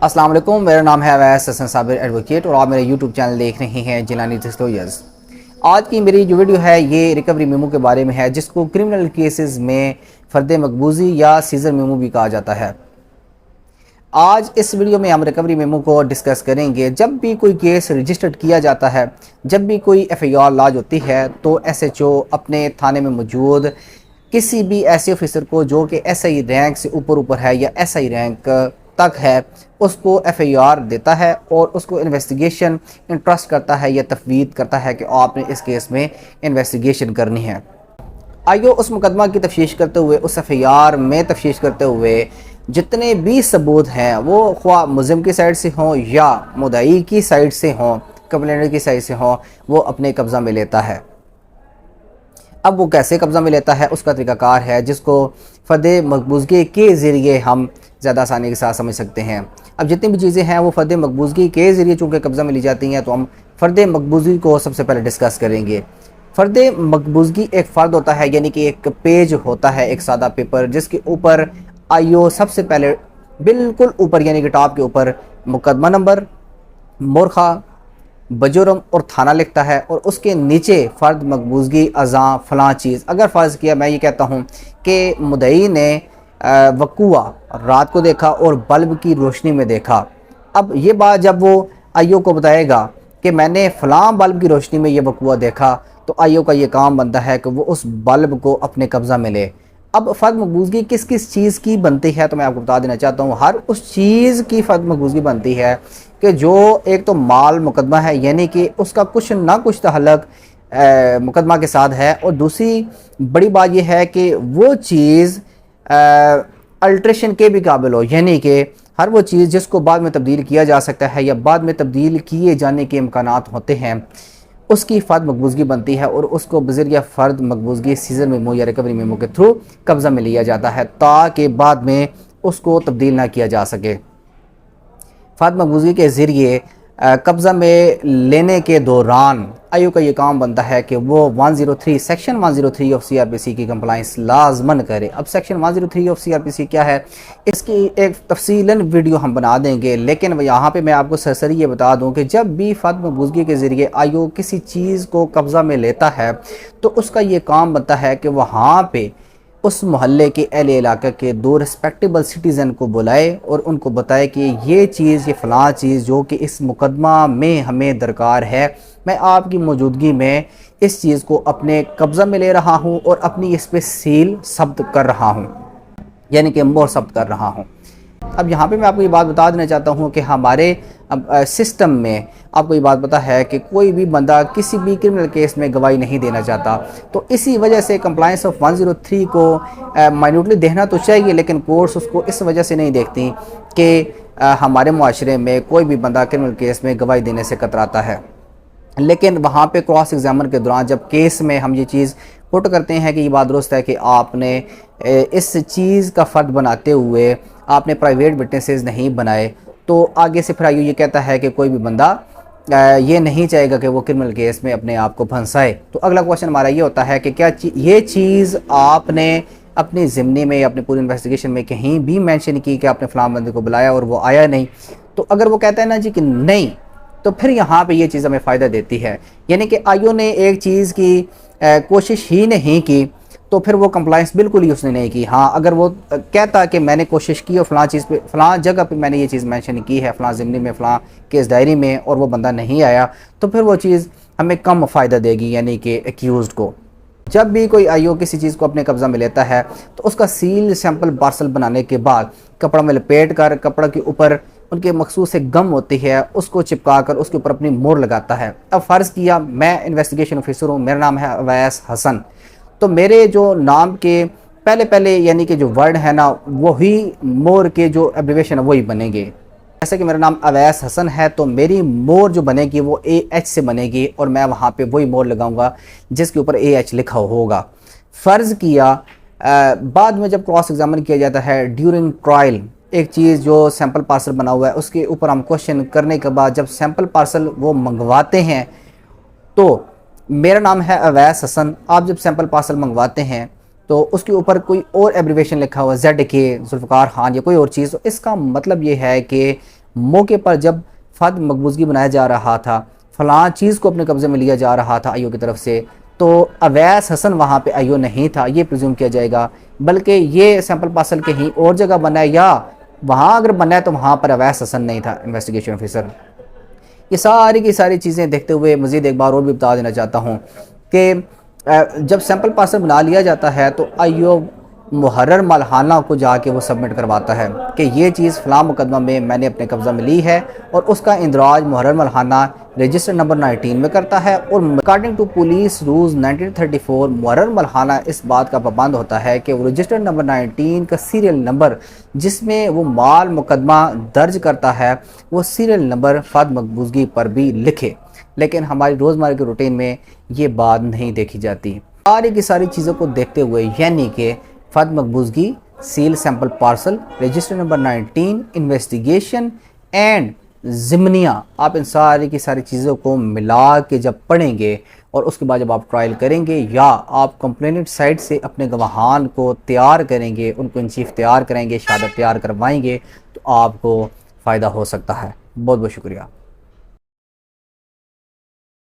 अस्सलाम वालेकुम, मेरा नाम है अवैस हसन साबिर एडवोकेट और आप मेरे यूट्यूब चैनल देख रहे हैं जिलानी डिस्क्लोजर्स। आज की मेरी जो वीडियो है ये रिकवरी मेमो के बारे में है, जिसको क्रिमिनल केसेस में फ़र्द मकबूजी या सीज़र मेमो भी कहा जाता है। आज इस वीडियो में हम रिकवरी मेमो को डिस्कस करेंगे। जब भी कोई केस रजिस्टर्ड किया जाता है, जब भी कोई FIR लॉन्च होती है, तो SHO अपने थाने में मौजूद किसी भी ऐसे ऑफिसर को जो कि SI रैंक से ऊपर है या SI रैंक तक है, उसको FIR देता है और उसको इन्वेस्टिगेशन इंट्रस्ट करता है या तफवीद करता है कि आपने इस केस में इन्वेस्टिगेशन करनी है। आइए उस मुकदमा की तफ्तीश करते हुए, उस FIR में तफ्तीश करते हुए जितने भी सबूत हैं वो ख्वाह मुल्ज़िम की साइड से हों या मुद्दई की साइड से हों, कंप्लेंट की साइड से हों, वो अपने कब्ज़ा में लेता है। अब वो कैसे कब्ज़ा में लेता है, उसका तरीक़ाकार है जिसको फ़र्द मकबूज़गी के ज़रिए हम ज़्यादा आसानी के साथ समझ सकते हैं। अब जितनी भी चीज़ें हैं वो फ़र्द मकबूज़गी के ज़रिए चूँकि कब्ज़ा में ली जाती हैं, तो हम फ़र्द मकबूज़गी को सबसे पहले डिस्कस करेंगे। फ़र्द मकबूज़गी एक फ़र्द होता है, यानी कि एक पेज होता है, एक सादा पेपर, जिसके ऊपर IO सबसे पहले बिल्कुल ऊपर यानी कि टॉप के ऊपर मुकदमा नंबर, मोरखा, बजुर्म और थाना लिखता है और उसके नीचे फ़र्द मकबूज़गी अज़ां फ़लाँ चीज़। अगर फ़र्ज़ किया मैं ये कहता हूँ कि मुद्दई ने वक़ुआ रात को देखा और बल्ब की रोशनी में देखा। अब ये बात जब वो IO को बताएगा कि मैंने फ़लाँ बल्ब की रोशनी में ये वक़ुआ देखा, तो IO का ये काम बनता है कि वो उस बल्ब को अपने कब्ज़ा में ले। अब फ़र्द मकबूज़गी किस किस चीज़ की बनती है, तो मैं आपको बता देना चाहता हूँ। हर उस चीज़ की फ़र्द मकबूज़गी बनती है कि जो एक तो माल मुकदमा है, यानी कि उसका कुछ ना कुछ तअल्लुक़ मुकदमा के साथ है, और दूसरी बड़ी बात यह है कि वो चीज़ अल्ट्रेशन के भी काबिल हो, यानी कि हर वो चीज़ जिसको बाद में तब्दील किया जा सकता है या बाद में तब्दील किए जाने के इम्कानात होते हैं, उसकी फ़र्द मकबूज़गी बनती है और उसको बज़रिया फ़र्द मकबूज़गी सीज़र मेमो या रिकवरी मेमो के थ्रू कब्ज़ा में लिया जाता है, ताकि बाद में उसको तब्दील ना किया जा सके। फ़र्द मकबूज़गी के ज़रिए कब्ज़ा में लेने के दौरान IO का ये काम बनता है कि वो 103 सेक्शन 103 ऑफ CRPC की कंप्लाइंस लाजमन करे। अब सेक्शन 103 ऑफ CRPC क्या है, इसकी एक तफसीलन वीडियो हम बना देंगे, लेकिन यहाँ पे मैं आपको सरसरी ये बता दूँ कि जब भी फ़र्द मकबूज़गी के ज़रिए IO किसी चीज़ को कब्ज़ा में लेता है, तो उसका ये काम बनता है कि वहाँ पे उस मोहल्ले के अहले इलाके के 2 रिस्पेक्टेबल सिटीज़न को बुलाए और उनको बताए कि ये चीज़, ये फ़लाँ चीज़ जो कि इस मुकदमा में हमें दरकार है, मैं आपकी मौजूदगी में इस चीज़ को अपने कब्ज़ा में ले रहा हूँ और अपनी इस पर सील सब्त कर रहा हूँ, यानी कि मोहर सब्त कर रहा हूँ। अब यहाँ पे मैं आपको ये बात बता देना चाहता हूँ कि हमारे सिस्टम में आपको ये बात पता है कि कोई भी बंदा किसी भी क्रिमिनल केस में गवाही नहीं देना चाहता, तो इसी वजह से कंप्लाइंस ऑफ 103 को माइन्यूटली देखना तो चाहिए, लेकिन कोर्ट्स उसको इस वजह से नहीं देखती कि हमारे मुआशरे में कोई भी बंदा क्रिमिनल केस में गवाही देने से कतराता है। लेकिन वहाँ पे क्रॉस एग्जामन के दौरान जब केस में हम ये चीज़ पुट करते हैं कि ये बात दुरुस्त है कि आपने इस चीज़ का फ़र्द बनाते हुए आपने प्राइवेट विटनेसेस नहीं बनाए, तो आगे से फिर IO ये कहता है कि कोई भी बंदा ये नहीं चाहेगा कि वो क्रिमिनल केस में अपने आप को फंसाए। तो अगला क्वेश्चन हमारा ये होता है कि क्या ये चीज़ आपने अपनी ज़िम्नी में या अपनी पूरी इन्वेस्टिगेशन में कहीं भी मेंशन की कि आपने फ़लाँ बंदे को बुलाया और वो आया नहीं? तो अगर वो कहता है ना जी कि नहीं, तो फिर यहाँ पे ये चीज़ हमें फ़ायदा देती है, यानी कि IO ने एक चीज़ की कोशिश ही नहीं की, तो फिर वो कंप्लाइंस बिल्कुल ही उसने नहीं की। हाँ, अगर वो कहता कि मैंने कोशिश की और फ़लाँ चीज़ पे, फ़लाँ जगह पे मैंने ये चीज़ मेंशन की है, फ़लाँ ज़िम्नी में, फ़लाँ केस डायरी में, और वो बंदा नहीं आया, तो फिर वो चीज़ हमें कम फ़ायदा देगी, यानी कि एक्यूज़्ड को। जब भी कोई IO किसी चीज़ को अपने कब्ज़ा में लेता है, तो उसका सील सैंपल पार्सल बनाने के बाद कपड़ा में लपेट कर, कपड़ा के ऊपर उनके मखसूस एक गम होती है, उसको चिपका कर उसके ऊपर अपनी मोहर लगाता है। अब फ़र्ज़ किया मैं इन्वेस्टिगेशन ऑफिसर हूँ, मेरा नाम है अवैस हसन, तो मेरे जो नाम के पहले पहले यानी कि जो वर्ड है ना, वही मोहर के जो एब्रिवेशन है वही बनेंगे। जैसे कि मेरा नाम अवैस हसन है, तो मेरी मोहर जो बनेगी वो AH से बनेगी और मैं वहाँ पे वही मोहर लगाऊंगा जिसके ऊपर AH लिखा होगा। फ़र्ज़ किया बाद में जब क्रॉस एग्जामिन किया जाता है ड्यूरिंग ट्रायल, एक चीज़ जो सैंपल पार्सल बना हुआ है उसके ऊपर हम क्वेश्चन करने के बाद जब सैंपल पार्सल वो मंगवाते हैं, तो मेरा नाम है अवैस हसन, आप जब सैंपल पार्सल मंगवाते हैं तो उसके ऊपर कोई और एब्रीवेशन लिखा हुआ ZK, जुल्फ़िकार खान या कोई और चीज़, तो इसका मतलब ये है कि मौके पर जब फहद मकबूज़गी बनाया जा रहा था, फ़लाँ चीज़ को अपने कब्ज़े में लिया जा रहा था आईओ की तरफ से, तो अवैस हसन वहाँ पे आईओ नहीं था, ये प्रिज्यूम किया जाएगा, बल्कि ये सैंपल पार्सल कहीं और जगह बना है, या वहाँ अगर बना है तो वहाँ पर अवैस हसन नहीं था इन्वेस्टिगेशन ऑफिसर। ये सारी की सारी चीज़ें देखते हुए मज़ीद एक बार और भी बता देना चाहता हूँ कि जब सैंपल पार्सल बना लिया जाता है तो आईओ मुहर्रर मलहाना को जाके वो सबमिट करवाता है कि ये चीज़ फ़लाँ मुकदमा में मैंने अपने कब्ज़ा में ली है, और उसका इंदराज मुहर्रर मलहाना रजिस्टर नंबर 19 में करता है। और अकॉर्डिंग टू पुलिस रूल्स 1934 मुहर्रर मलहाना इस बात का पाबंद होता है कि वो रजिस्टर नंबर 19 का सीरियल नंबर जिसमें वो माल मुकदमा दर्ज करता है, वो सीरियल नंबर फहद मकबूज़गी पर भी लिखे। लेकिन हमारी रोज़मर्रा की रूटीन में ये बात नहीं देखी जाती। सारी की सारी चीज़ों को देखते हुए, यानी कि फहद मकबूज़गी, seal sample parcel, register number 19, investigation and ज़िमनिया, आप इन सारी की सारी चीज़ों को मिला के जब पढ़ेंगे और उसके बाद जब आप ट्रायल करेंगे या आप कंप्लेनेंट साइड से अपने गवाहान को तैयार करेंगे, उनको इन चीफ तैयार करेंगे, शहादत तैयार करवाएंगे, तो आपको फ़ायदा हो सकता है। बहुत बहुत शुक्रिया।